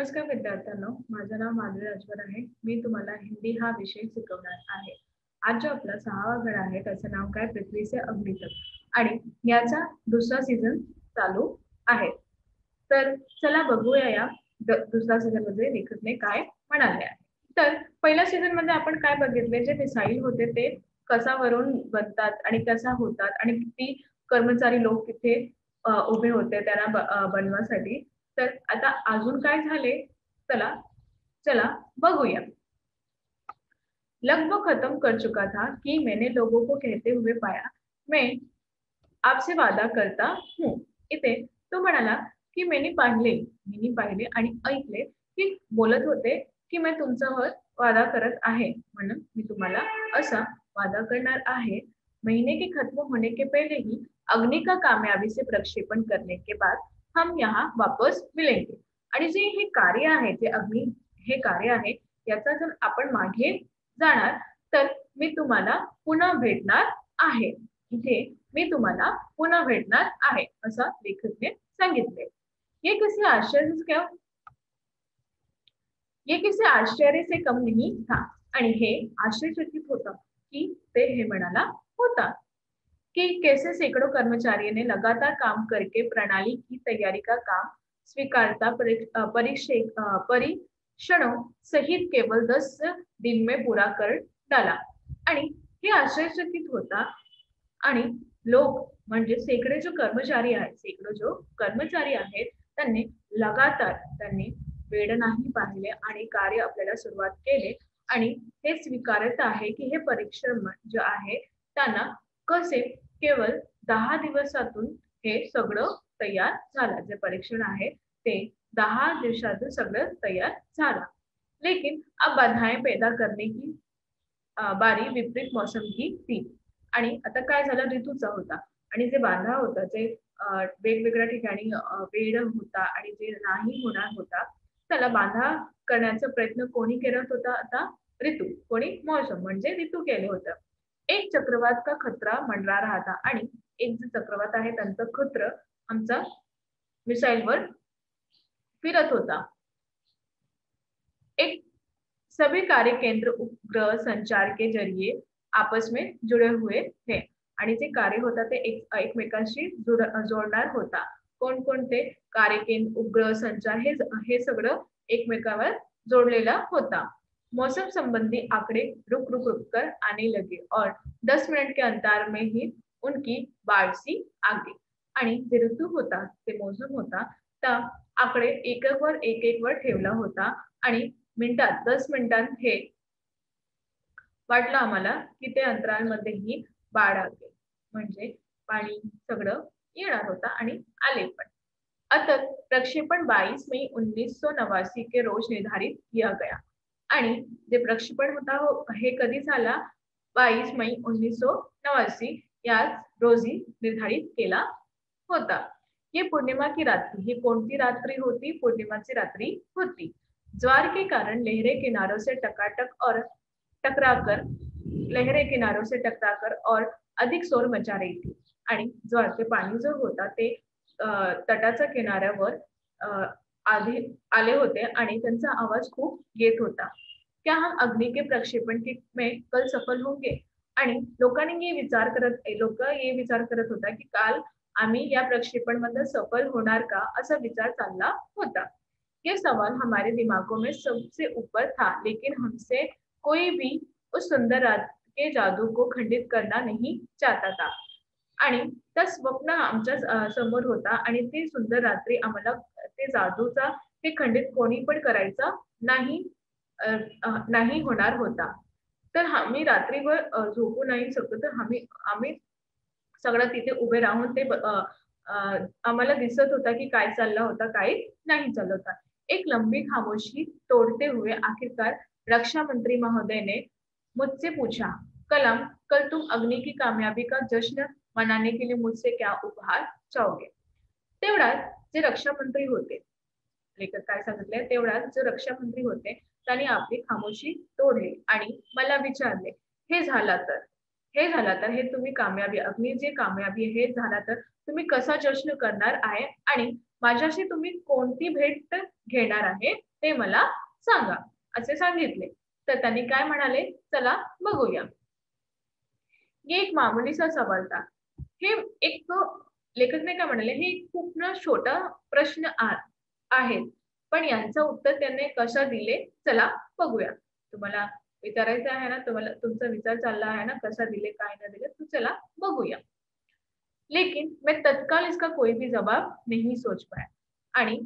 नमस्कार विद्यार्थ्यांनो, माझं नाव माधवी राजवर आहे. मी तुम्हाला हिंदी हा विषय शिकवणार आहे. आज जो आपला 6वा धडा आहे त्याचं नाव काय? पृथ्वी से अग्नि तक आणि याचा दुसरा सीझन चालू आहे. तर चला बघूया या दुसऱ्या सीझन मध्ये लेखकने काय म्हणाले आहे. तर पहिल्या सीझन मध्ये आपण काय बघितले, जे मिसाईल होते ते कसावरून बनतात आणि कसा होतात आणि किती कर्मचारी लोक तिथे उभे होते त्यांना बनवासाठी. तर आता अजून काय झाले, चला चला बघूया. लगभग खत्म कर चुका था कि मैंने लोगों को कहते हुए पाया, मैं आपसे वादा करता हूँ. इथे तो म्हणाला की मी पाहिले आणि ऐकले की बोलत होते की मैं तुमच्यावर वादा करत आहे, म्हणून मी तुम्हाला असा वादा करणार आहे. महीने के खत्म होने के पहले ही अग्नि का कामयाबी से प्रक्षेपण करने के बाद हम यहाँ वापस मिलेंगे. आणि जे हे कार्य आहे, जे अग्नि हे कार्य आहे, याचा जर आपण मागे जाणार तर मी तुम्हाला पुन्हा भेटणार आहे. इथे मी तुम्हाला पुन्हा भेटणार आहे असं लेखकने सांगितले. ये किसी आश्चर्य से कम नहीं था. आणि हे आश्चर्यचकित होतं की ते हे म्हणाला होता कि कैसे सैकड़ों कर्मचारियों ने लगातार काम करके प्रणाली की तैयारी का काम स्वीकारता परीक्षणों सहित केवल 10 दिन में पूरा कर डाला. आणि हे आश्चर्यचकित होता आणि लोक म्हणजे शेकडो जो कर्मचारी आहेत त्यांनी लगातार वेळ नाही पाहिले आणि कार्य आपल्याला सुरुवात केले आणि हे स्वीकारत आहे की हे परीक्षण जे आहे त्यांना कसे केवळ 10 दिवसातून हे सगळं तयार झालं. जे परीक्षण आहे ते 10 दिवसातून सगळं तयार झालं. लेकिन अब बाधाएं पैदा करने की बारी विपरीत मौसम की थी. आणि आता काय झालं, ऋतूचा होता आणि जे बाधा होता, जे वेगवेगळ्या ठिकाणी वेळ होता आणि जे नाही होणार होता त्याला बाधा करण्याचा प्रयत्न कोणी करत होता? आता ऋतू. कोणी? मौसम म्हणजे ऋतू केले होतं. एक चक्रवात का खतरा मंडरा रहा था आणि एक जे चक्रवात आहे त्यांचा खत्र आमचा मिसाईलवर फिरत होता. एक सभी कार्य केंद्र उपग्रह संचार के जरिए आपस में जुड़े हुए थे. आणि जे कार्य होता ते एकमेकांशी जोडणार होता. कोणकोणते? कार्यकेंद्र, उपग्रह संचार, हे सगळं एकमेकांवर जोडलेला होता. मौसम संबंधी आंकड़े रुक रुक रुक कर आने लगे और 10 मिनट के अंतर में ही उनकी बाढ़ सी आ गई. आणि जे ऋतू होता, ते मौसम होता, त्या आकडे एक एक वर ठेवला होता आणि 10 मिनिटांत हे वाटलं आम्हाला की ते अंतराळमध्येही बाढ आली, म्हणजे पाणी सगळं येणार होता आणि आले पण. अतः प्रक्षेपण 22 मई 1989 के रोज निर्धारित किया गया. आणि जे प्रक्षेपण होता हे कधी झाला? 22 मई 1989 याच रोजी निर्धारित केला होता. ये पूर्णिमा की रात्रि. ही कोणती रात्री होती? पूर्णिमाची रात्री होती. ज्वार के कारण लहरें किनारों से टकराकर और अधिक शोर मचा रही थी. आणि ज्वारचे पाणी जो होता ते तटाच्या किनाऱ्यावर आधी आले होते आणि त्यांचा आवाज खूप येत होता. क्या हम अग्नि के प्रक्षेपण में कल सफल होंगे? आणि लोक ये विचार करत होता की काल आम्ही या प्रक्षेपण मध्ये सफल होणार का, असा विचार चालला होता. ये सवाल हमारे दिमागों में सबसे ऊपर था, लेकिन हमसे कोई भी उस सुंदर रात के जादू को खंडित करना नहीं चाहता था. आणि त्या स्वप्न आमच्या समोर होता आणि ती सुंदर रात्री आम्हाला ते जादूचा हे खंडित कोणी पण करायचा नाही होणार होता. तर आम्ही रात्रीभर झोपू नाही शकतो. तर आम्ही सगळं तिथे उभे राहून ते आम्हाला दिसत होता की काय चालला होता, काय नाही चालत होता. एक लंबी खामोशी तोड़ते हुए आखिरकार रक्षा मंत्री महोदय ने मुझसे पूछा, कलाम, कल तुम अग्नि की कामयाबी का जश्न मनाने के लिए मुझसे क्या उपहार चाहोगे? तेवढ्यात जे रक्षा मंत्री होते, लेखक काय सांगितले, तेवढ्यात जो रक्षा मंत्री होते त्यांनी आपली खामोशी तोडली आणि मला विचारले, हे झाला तर हे तुम्ही कामयाबी, अग्नि जे कामयाबी हे झाला तर तुम्ही कसा जश्न करणार आहे आणि माझ्याशी तुम्ही कोणती भेट घेणार आहे ते मला सांगा असे सांगितले. तर त्यांनी काय म्हणाले, चला बघूया. ये एक मामूलीसा सवाल था. हे एक लेखकने काय म्हणाले, हे खूप ना छोटा प्रश्न आहे, पण यांचं उत्तर त्यांनी कसं दिले, चला बघूया. तुम्हाला विचारायचं आहे ना, तुम्हाला तुमचा विचार चालला आहे ना, कसा दिले काय न दिले, तो चला बघूया. लेकिन मैं तत्काल इसका कोई भी जवाब नहीं सोच पाया. आणि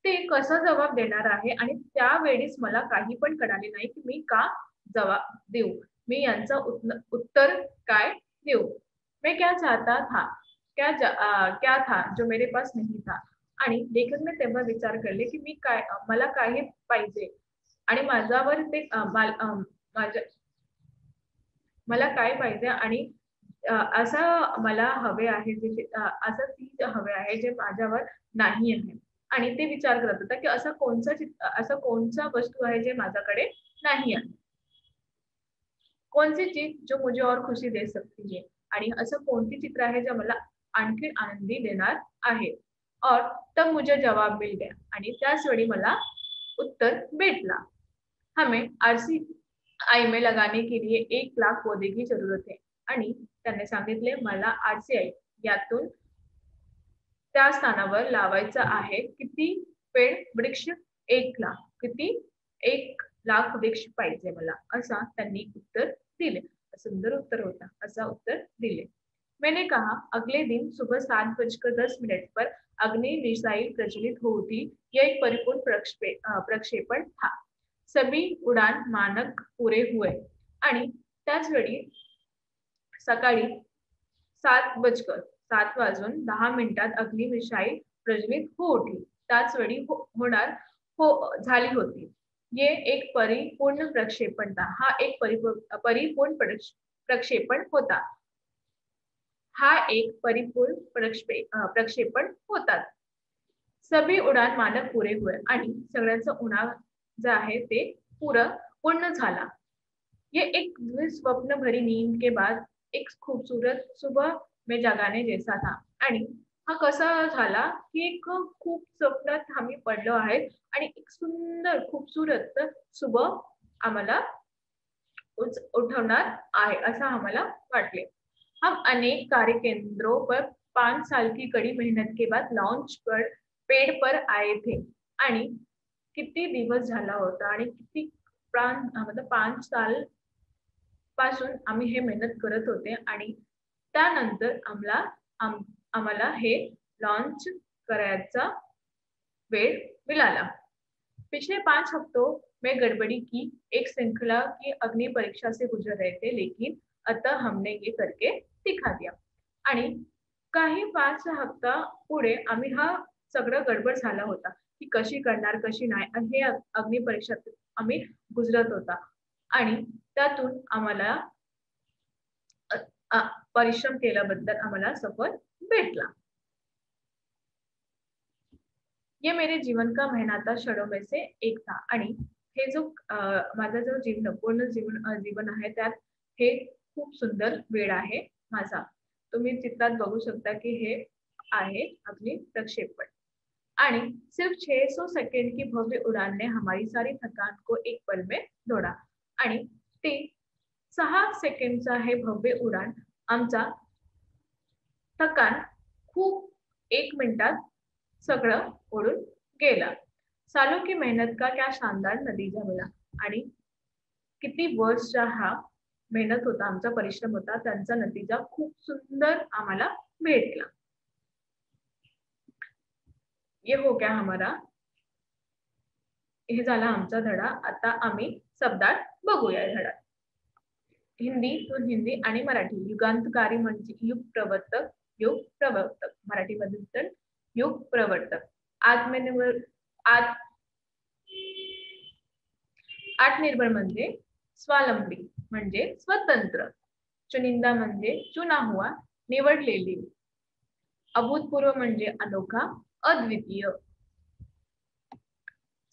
ते कसा जवाब देणार आहे आणि त्यावेळीच मला काही पण कळाले नाही की मी का जवाब देऊ, मी यांचा उत्तर काय देऊ. मैं क्या चाहता था, क्या था जो मेरे पास नहीं था. आणि लेखकने तेव्हा विचार केले की मी काय मला काही पाहिजे आणि माझ्यावर ते माझ्या मला काय पाहिजे आणि असं मला हवे आहे जे असं चीज हवे आहे जे माझ्यावर नाही आहे. आणि ते विचार करत होता की असं कोणचा वस्तू आहे जे माझ्याकडे नाही आहे. कौन सी चीज जो मुझे और खुशी दे सकती है. आणि असं कोणती चित्र आहे जे मला आणखी आनंदी देणार आहे. और तब मुझे जवाब मिल गया. आणि त्याच वेळी मला उत्तर भेटला. हमें आरसीआई में लगाने के लिए 1 लाख पौधे की जरूरत है. आणि त्याने सांगितले मला आरसीआई यातून त्या स्थानावर लावायचं आहे किती पेड वृक्ष, 1 लाख. किती? 1 लाख वृक्ष पाहिजे मला, असा त्यांनी उत्तर दिले. सुंदर उत्तर होता, असा उत्तर दिले. मैंने कहा अगले दिन सुबह 7:10 पर अग्नि मिसाइल प्रज्वलित हुई थी. यह एक परिपूर्ण प्रक्षेपण था. सभी उडान मानक पुरे हुए. आणि त्याच वेळी सकाळी 7:10 अग्नि मिसाइल प्रज्वलित हो उठी. त्याच वेळी झाली होती. ये एक परिपूर्ण प्रक्षेपण था. हा एक परिपूर्ण प्रक्षेपण होता. हा एक परिपूर्ण प्रक्षेपण होता. सभी उडान मानक पुरे हुए. आणि सगळ्यांचं उडान जे आहे ते पूर्ण झाला. ये एक स्वप्न भरी नींद के बाद एक खूबसूरत सुबह में जगाने जैसा था. आणि हा कसा झाला की एक खूप स्वप्नात आम्ही पडलो आहे आणि एक सुंदर खूबसूरत सुबह आम्हाला उठवणार आहे असं आम्हाला वाटले. हम अनेक कार्य केंद्रों पर 5 साल की कड़ी मेहनत के बाद लॉन्च पर पेड़ पर आए थे. आणि किती दिवस झाला होता आणि किती मतलब 5 साल पासून आम्ही हे मेहनत करत होते आणि त्यानंतर आम्हाला हे लॉन्च करायचा वेळ मिळाला. पिछले 5 हफ्तों में गड़बड़ी की एक श्रृंखला की अग्नि परीक्षा से गुजर रहे थे, लेकिन अतः हमने ये करके दिखा दिया. आणि काही 5 हप्ता पुढे आम्ही हा सगळं गडबड झाला होता की कशी करणार कशी नाही. आणि हे अग्नि परीक्षात आम्ही गुजरत होता आणि त्यातून आम्हाला परिश्रम केल्याबद्दल आम्हाला सफल भेटला. ये मेरे जीवन का मेहनता क्षणों में से एक था. आणि हे जो माझा जो पूर्ण जीवन आहे त्यात हे खूप सुंदर वेळ आहे माझा. तुम्ही चित्रात बघू शकता की हे आहे अग्नि प्रक्षेपण. आणि सिर्फ 600 सेकंड की भव्य उड़ान ने हमारी सारी थकान को एक पल में तोड़ा. आणि ते 6 सेकंडचा हे भव्य उडान आमचा थकान खूप 1 मिनिटात सगळं ओढून गेला. सालों की मेहनत का क्या शानदार नतीजा मिला. आणि किती वर्षचा हा मेहनत होता, आमचा परिश्रम होता, त्यांचा नतीजा खूप सुंदर आम्हाला भेटला. ये हो गया हमारा. हे झाला आमचा धडा. आता आम्ही शब्दार्थ बघूया धड्यात. हिंदीतून हिंदी आणि मराठी. युगांतकारी म्हणजे युग प्रवर्तक. मराठीमध्ये तर युग प्रवर्तक. आत्मनिर्भर म्हणजे स्वावलंबी म्हणजे स्वतंत्र. चुनिंदा म्हणजे चुना हुआ, निवडलेली. अभूतपूर्व म्हणजे अनोखा, अद्वितीय.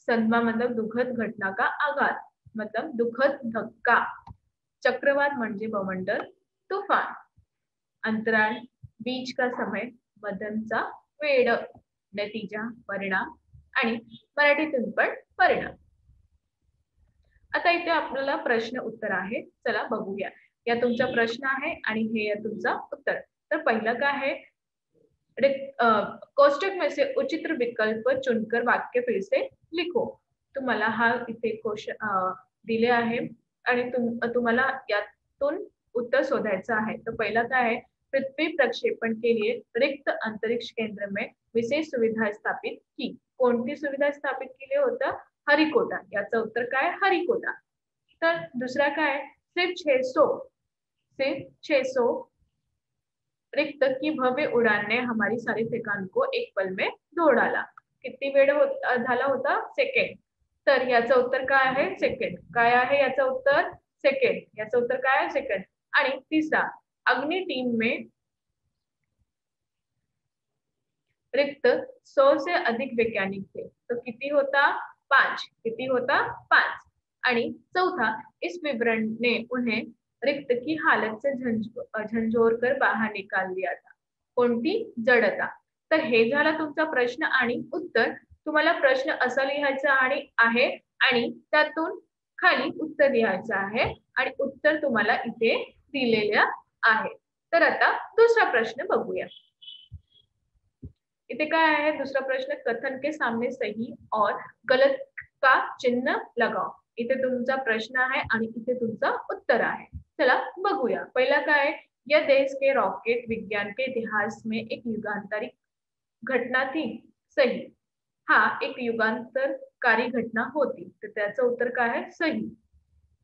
सदमा मतलब दुखद घटना का आघात, मतलब दुखद धक्का. चक्रवात म्हणजे बवंडर, तूफान. अंतराल बीच का समय, मध्यमचा वेळ. नतीजा, परिणाम आणि मराठीतून पण परिणाम. आता इथे आपल्याला प्रश्न उत्तर आहे. चला बघूया. या तुमचा प्रश्न आहे आणि हे तुमचा उत्तर. तर पहिलं काय आहे, कोष्टक में से उचित विकल्प चुनकर वाक्य फिर से लिखो. तुम्हाला हा इथे क्वेश्चन दिले आहे आणि तुम्हाला यातून उत्तर शोधायचं आहे. तर पहिला काय आहे, पृथ्वी प्रक्षेपण के लिए रिक्त अंतरिक्ष केंद्र में विशेष सुविधा स्थापित की. कोणती सुविधा स्थापित केली होतं? हरिकोटा. याचं उत्तर काय? हरिकोटा. तर दुसरा काय? सिर्फ 600 रिक्त की भव्य उड़ान ने हमारी सारी थकान को एक पल में धो डाला. किती वेळ झाला होता? सेकंड. तर याचं उत्तर काय आहे? सेकंड. काय आहे याचं उत्तर? सेकंड. याचं उत्तर काय आहे? सेकंड. आणि तिसरा, अग्नि टीम में रिक्त 100 से अधिक वैज्ञानिक थे. तो किती होता? 5. किती होता? 5. आणि चौथा, इस विवरण ने उन्हें रिक्त की हालत से झंझोर कर बाहर निकाल दिया था. कोणती? जडता. तर हे झाला तुमचा प्रश्न आणि उत्तर. तुम्हाला प्रश्न असा लिहायचा आहे आणि त्यातून खाली उत्तर लिहायचं आहे आणि उत्तर तुम्हाला इथे दिलेलं आहे. तर आता दुसरा प्रश्न बघूया. इथे काय आहे दुसरा प्रश्न? कथन के सामने सही और गलत का चिन्ह लगाओ. इथे तुमचा प्रश्न आहे आणि इथे तुमचं उत्तर आहे. चला बघूया. पहिला काय? यह देश के रॉकेट विज्ञान के इतिहास में एक युगांतरिक घटना थी. सही. हा एक युगांतरकारी घटना होती. तर त्याचं उत्तर काय आहे? सही.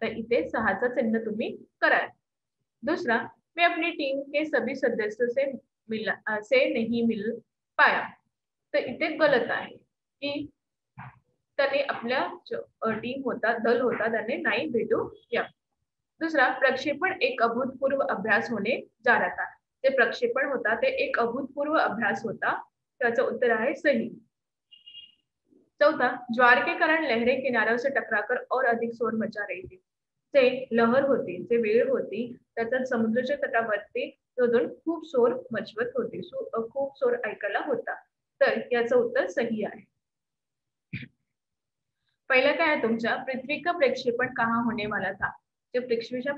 तर इथे 6चं चिन्ह तुम्ही करा. दूसरा, मैं अपनी टीम के सभी सदस्यों से नहीं मिल पाया. तर इथे गलत आहे की त्याने आपल्या टीम होता, दल होता, त्याने नाही भेटू या. दूसरा, प्रक्षेपण एक अभूतपूर्व अभ्यास होने जा रहा था. ते प्रक्षेपण होता ते एक अभूतपूर्व अभ्यास होता. त्याचं उत्तर आहे सही. चौथा, ज्वार के कारण लहरें किनारों से टकराकर और अधिक शोर मचा रही थी. ते लहर होती, जे वेळ होती, त्याचा समुद्राच्या तटावरती शोधून खूप शोर मचवत होती, खूप शोर ऐकायला होता. तर याचं उत्तर सही आहे. पहिला काय आहे तुमच्या? पृथ्वी का प्रक्षेपण कहाँ होने वाला था. जे पृथ्वीचा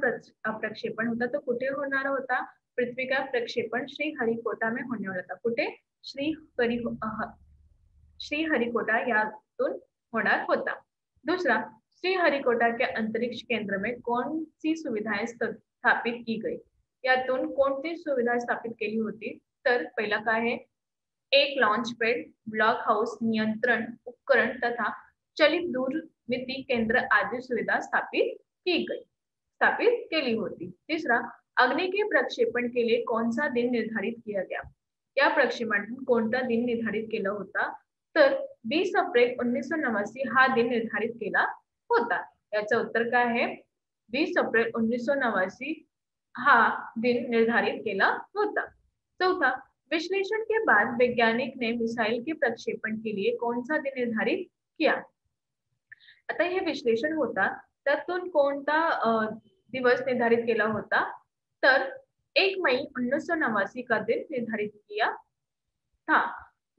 प्रक्षेपण होता तो कुठे होणार होता? पृथ्वी का प्रक्षेपण श्रीहरिकोटा में होने वाला था. कुठे? श्रीहरिकोटा यातून होणार होता. दूसरा, श्रीहरिकोटा के अंतरिक्ष केंद्र में कौन सी सुविधाएं स्थापित की गई. यातून कोणती सुविधा स्थापित केली होती? तर पहिला काय आहे? एक लॉन्च पैड, ब्लॉक हाउस, नियंत्रण उपकरण तथा चलित दूरमिती केंद्र आदि सुविधा स्थापित केली होती. तीसरा, अग्नि के प्रक्षेपण के लिए कौन सा दिन निर्धारित किया गया. या प्रक्षेपणातून कोणता दिन निर्धारित केला होता? तर 20 एप्रिल 1989 हा दिन निर्धारित केला होता. याचं उत्तर काय आहे? 20 एप्रिल 1989 हा दिन निर्धारित केला होता. चौथा, विश्लेषण के बाद वैज्ञानिक ने मिसाइल के प्रक्षेपण के लिए कौन सा दिन निर्धारित किया. आता हे विश्लेषण होता, त्यातून कोणता दिवस निर्धारित केला होता? तर 1 मई 1989 का दिन निर्धारित किया था.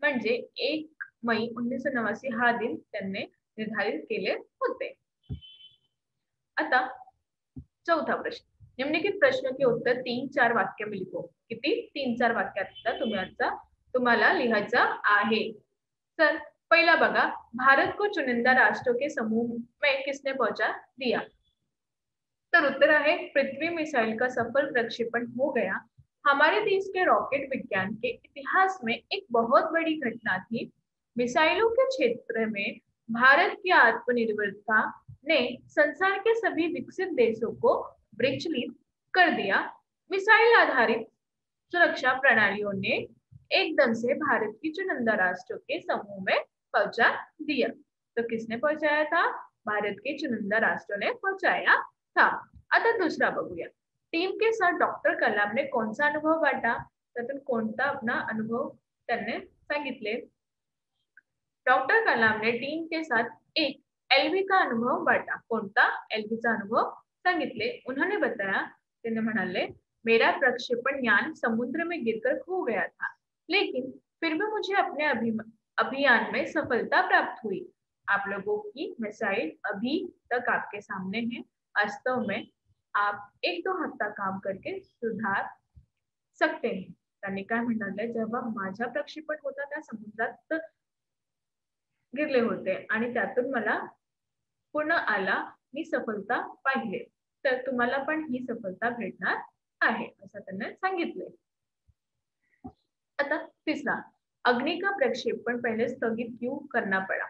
म्हणजे 1 मई 1989 हा दिन त्यांनी निर्धारित केले होते. आता चौथा प्रश्न, निम्नलिखित प्रश्नों के उत्तर 3-4 वाक्य में लिखो. किती? 3-4 वाक्यात तुम्हाला लिहायचं आहे. तर पहिला बघा, भारत को चुनिंदा राष्ट्रों के समूह में किसने पहुंचा दिया. तर उत्तर आहे, पृथ्वी मिसाइल का सफल प्रक्षेपण हो गया. हमारे देश के रॉकेट विज्ञान के इतिहास में एक बहुत बड़ी घटना थी. मिसाइलों के क्षेत्र में भारत की आत्मनिर्भरता ने संसार के सभी विकसित देशों को विचलित कर दिया. मिसाइल आधारित सुरक्षा प्रणालियों ने एकदम से भारत की चुनिंदा राष्ट्रों के समूह में पहुंचा दिया. तो किसने पहुंचाया था? भारत के चुनिंदा राष्ट्रों ने पहुंचाया था. आता दुसरा बघूया. टीम के साथ डॉक्टर कलाम ने कौन सा अनुभव बांटा. त्यातून कोणता अपना अनुभव त्यांनी सांगितले. डॉक्टर कलाम ने टीम के साथ एक एलवी का अनुभव बांटा. कोणता? एलवीचा अनुभव सांगितले. उन्होंने बताया, त्यांनी म्हणाले, मेरा प्रक्षेपण यान समुद्र में गिरकर खो गया था, लेकिन फिर भी मुझे अपने अभियान में सफलता प्राप्त हुई। आप लोगों की मिसाइल अभी तक आपके सामने है। वास्तव में आप 1-2 हफ्ता काम करके सुधार सकते हैं. त्यांनी काय म्हणाले, जेव्हा माझा प्रक्षेपण होता त्या समुद्रात गिरले होते आणि त्यातून मला पुन्हा आला, मी सफलता पाहिले. तर तुम्हाला पण ही सफलता भेटणार आहे, असं त्यांनी सांगितले. आता तीसरा, अग्नि का प्रक्षेपण पहले स्थगित क्यों करना पड़ा?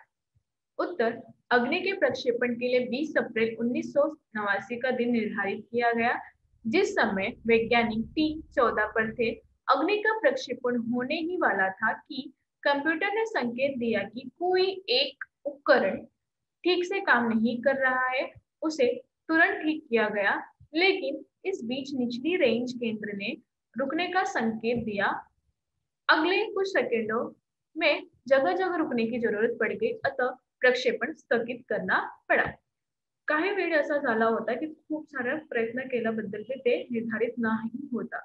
उत्तर, अग्नि के प्रक्षेपण के लिए 20 अप्रैल 1989 का दिन निर्धारित किया गया, जिस समय वैज्ञानिक T-14 पर थे। अग्नि का प्रक्षेपण होने ही वाला था कि कंप्यूटर ने संकेत दिया कि कोई एक उपकरण ठीक से काम नहीं कर रहा है, उसे तुरंत ठीक किया गया, लेकिन इस बीच निचली रेंज केंद्र ने रुकने का संकेत दिया। अगले कुछ सेकंडों में जगह जगह रुकने की जरूरत पड़ गई, अतः प्रक्षेपण स्थगित करना पड़ा. काही वेळ असा झाला होता की खूप सारा प्रयत्न केल्याबद्दल ते निर्धारित नाही होता,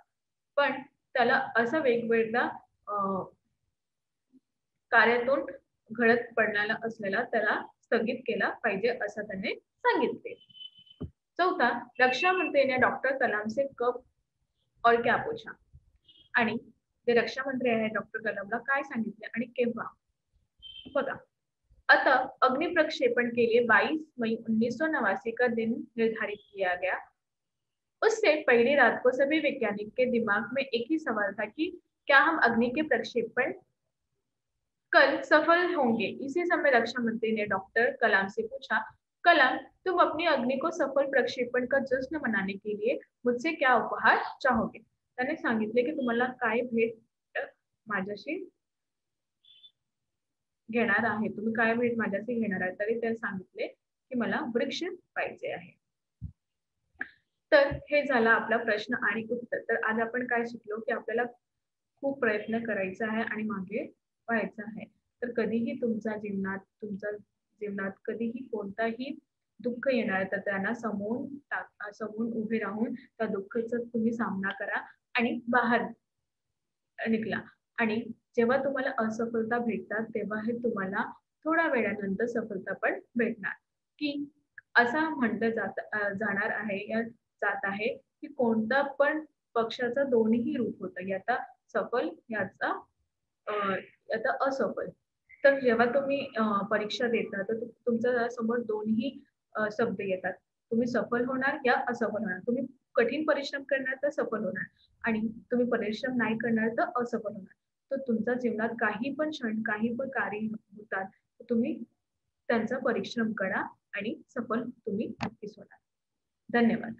पण त्याला असा वेगवेगळा कार्यातून घडत पडलेला असलेला त्याला स्थगित केला पाहिजे असं त्याने सांगितले. चौथा, रक्षा मंत्री ने डॉक्टर कलाम से कब और क्या पूछा? आणि जे रक्षा मंत्री आहे डॉक्टर कलामला काय सांगितले आणि केव्हा? बघा, अतः अग्नि प्रक्षेपण के लिए 22 मई 1989 का दिन निर्धारित किया गया. उससे पहली रात को सभी वैज्ञानिक के दिमाग में एक ही सवाल था कि क्या हम अग्नि के प्रक्षेपण कल सफल होंगे. इसी समय रक्षा मंत्री ने डॉक्टर कलाम से पूछा, कलाम, तुम अपनी अग्नि को सफल प्रक्षेपण का जश्न मनाने के लिए मुझसे क्या उपहार चाहोगे? त्याने सांगितले की तुम्हाला काय भेट माझ्याशी घेणार आहे, तुम्ही काय भेट माझ्याशी घेणार आहे. तरी ते सांगितले की मला वृक्ष पाहिजे आहे. तर हे झाला आपला प्रश्न आणि उत्तर. तर आज आपण काय शिकलो की आपल्याला खूप प्रयत्न करायचा आहे आणि मागे व्हायचं आहे. तर कधीही तुमच्या जीवनात कधीही कोणताही दुःख येणार तर त्यांना समोरून उभे राहून त्या दुःखाचा तुम्ही सामना करा आणि बाहेर निघला. आणि जेव्हा तुम्हाला असफलता भेटतात तेव्हा हे तुम्हाला थोड्या वेळानंतर सफलता पण भेटणार. की असा म्हटलं जाणार आहे या जात आहे की कोणता पण पक्षाचं दोन्ही रूप होतं, याचा सफल याचा असफल. तर जेव्हा तुम्ही परीक्षा देता तर तुमच्या समोर दोन्ही शब्द येतात. तुम्ही सफल होणार या असफल होणार. तुम्ही कठीण परिश्रम करणार तर सफल होणार आणि तुम्ही परिश्रम नाही करणार तर असफल होणार. तर तुमच्या जीवनात काही पण क्षण, काही पण कार्य होतात, तुम्ही त्यांचा परिश्रम करा आणि सफल तुम्ही नक्कीच होणार. धन्यवाद.